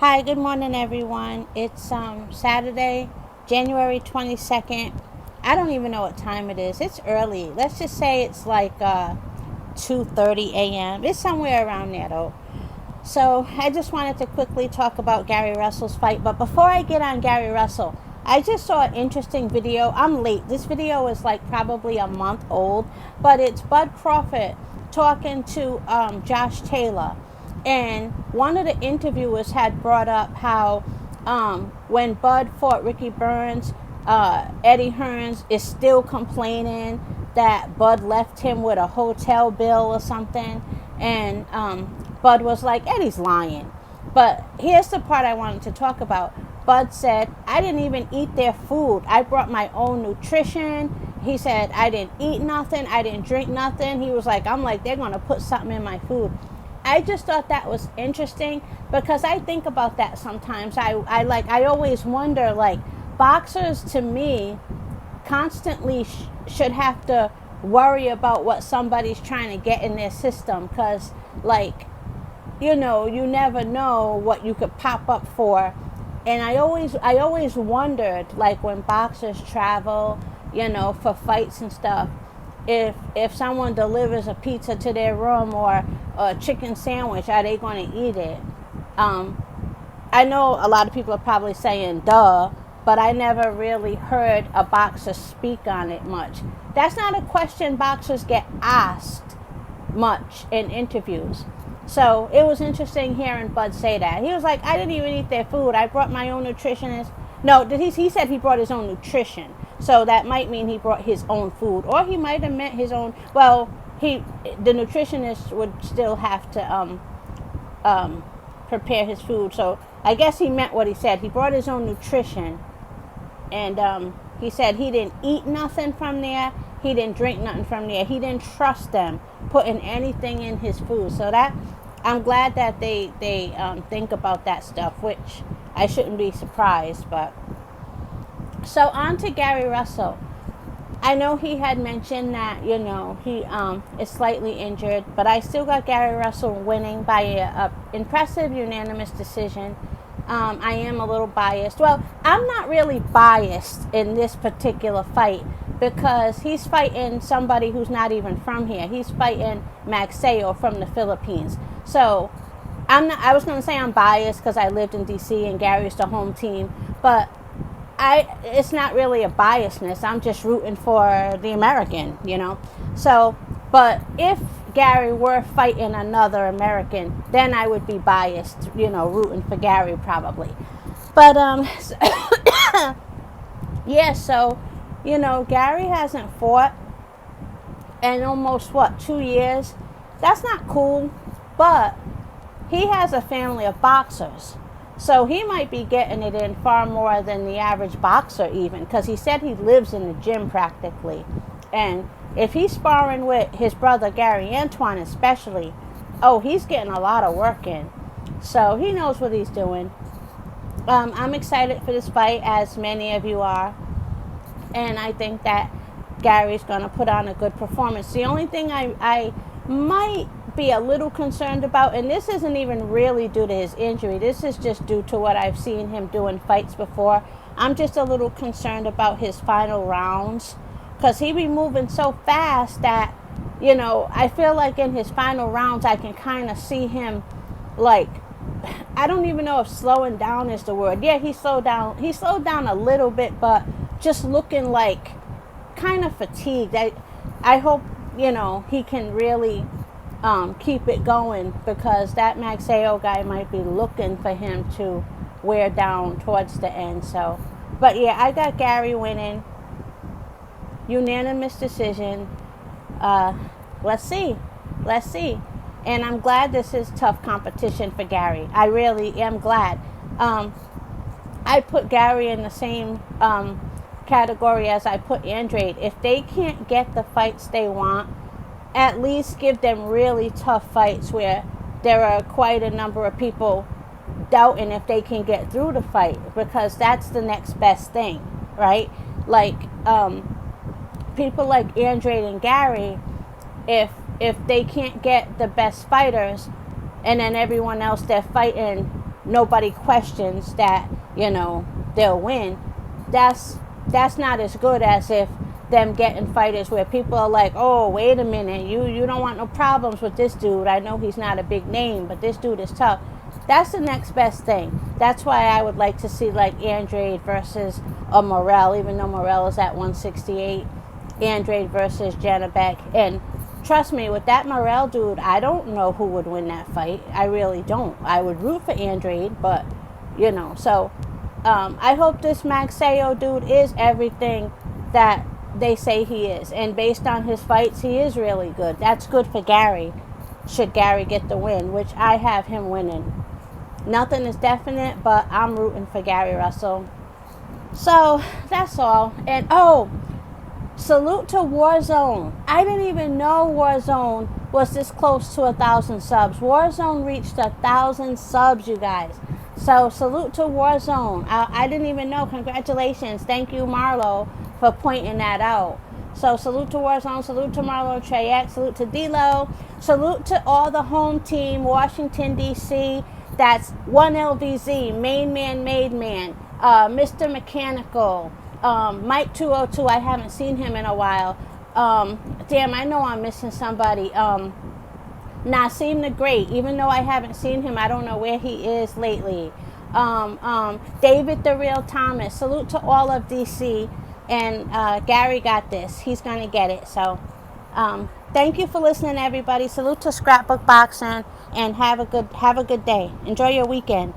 Hi, good morning, everyone. It's Saturday, January 22nd. I don't even know what time it is. It's early. Let's just say it's like 2:30 a.m. It's somewhere around there, though. So I just wanted to quickly talk about Gary Russell's fight. But before I get on Gary Russell, I just saw an interesting video. I'm late. This video is like probably a month old, but it's Bud Crawford talking to Josh Taylor. And one of the interviewers had brought up how when Bud fought Ricky Burns, Eddie Hearns is still complaining that Bud left him with a hotel bill or something. And Bud was like, Eddie's lying. But here's the part I wanted to talk about. Bud said, I didn't even eat their food. I brought my own nutrition. He said, I didn't eat nothing. I didn't drink nothing. He was like, I'm like, they're going to put something in my food. I just thought that was interesting because I think about that sometimes. I always wonder, like, boxers to me constantly should have to worry about what somebody's trying to get in their system because, like, you never know what you could pop up for. And I always wondered, like, when boxers travel, for fights and stuff, if someone delivers a pizza to their room or a chicken sandwich, are they going to eat it? I know a lot of people are probably saying duh, but I never really heard a boxer speak on it much. That's not a question boxers get asked much in interviews. So it was interesting hearing Bud say that. He was like, I didn't even eat their food. I brought my own nutritionist. No, he said he brought his own nutrition. So that might mean he brought his own food. Or he might have meant his own. Well, the nutritionist would still have to prepare his food. So I guess he meant what he said. He brought his own nutrition. And he said he didn't eat nothing from there. He didn't drink nothing from there. He didn't trust them putting anything in his food. So that I'm glad that they think about that stuff, which I shouldn't be surprised. But so on to Gary Russell. I know he had mentioned that he is slightly injured, but I still got Gary Russell winning by a impressive unanimous decision. I am a little biased. Well, I'm not really biased in this particular fight because he's fighting somebody who's not even from here. He's fighting Magsayo from the Philippines. So I was going to say I'm biased because I lived in D.C. and Gary's the home team, but it's not really a biasness. I'm just rooting for the American, So, but if Gary were fighting another American, then I would be biased, rooting for Gary probably. But yeah, so Gary hasn't fought in almost 2 years. That's not cool, but he has a family of boxers. So he might be getting it in far more than the average boxer even, because he said he lives in the gym practically. And if he's sparring with his brother Gary Antoine especially, he's getting a lot of work in. So he knows what he's doing. I'm excited for this fight, as many of you are. And I think that Gary's going to put on a good performance. The only thing I might be a little concerned about, and this isn't even really due to his injury, this is just due to what I've seen him do in fights before. I'm just a little concerned about his final rounds because he be moving so fast that I feel like in his final rounds I can kind of see him, like, I don't even know if slowing down is the word. Yeah, he slowed down a little bit, but just looking like kind of fatigued. I hope he can really keep it going, because that Magsayo guy might be looking for him to wear down towards the end. So, but yeah, I got Gary winning, unanimous decision. Let's see, and I'm glad this is tough competition for Gary. I really am glad. I put Gary in the same category as I put Andrade. If they can't get the fights they want, at least give them really tough fights where there are quite a number of people doubting if they can get through the fight, because that's the next best thing, right? Like people like Andrade and Gary, if they can't get the best fighters, and then everyone else they're fighting nobody questions that, they'll win. That's not as good as if them getting fighters where people are like, oh, wait a minute, you don't want no problems with this dude. I know he's not a big name, but this dude is tough. That's the next best thing. That's why I would like to see like Andrade versus a Morrell, even though Morrell is at 168. Andrade versus Janibek. And trust me, with that Morrell dude, I don't know who would win that fight. I really don't. I would root for Andrade, but so I hope this Magsayo dude is everything that they say he is. And based on his fights, he is really good. That's good for Gary, should Gary get the win, which I have him winning. Nothing is definite, but I'm rooting for Gary Russell. So that's all. And salute to Warzone. I didn't even know Warzone was this close to 1,000 subs. Warzone reached 1,000 subs, you guys. So salute to Warzone. I didn't even know. Congratulations. Thank you, Marlo, for pointing that out. So salute to Warzone, salute to Marlo Treyek, salute to D-Lo, salute to all the home team, Washington, D.C. That's 1LVZ, Main Man, Made Man, Mr. Mechanical, Mike 202, I haven't seen him in a while. Damn, I know I'm missing somebody. Naseem the Great, even though I haven't seen him, I don't know where he is lately. David the Real Thomas, salute to all of DC. And Gary got this. He's going to get it. So thank you for listening, everybody. Salute to Scrapbook Boxing, and have a good day. Enjoy your weekend.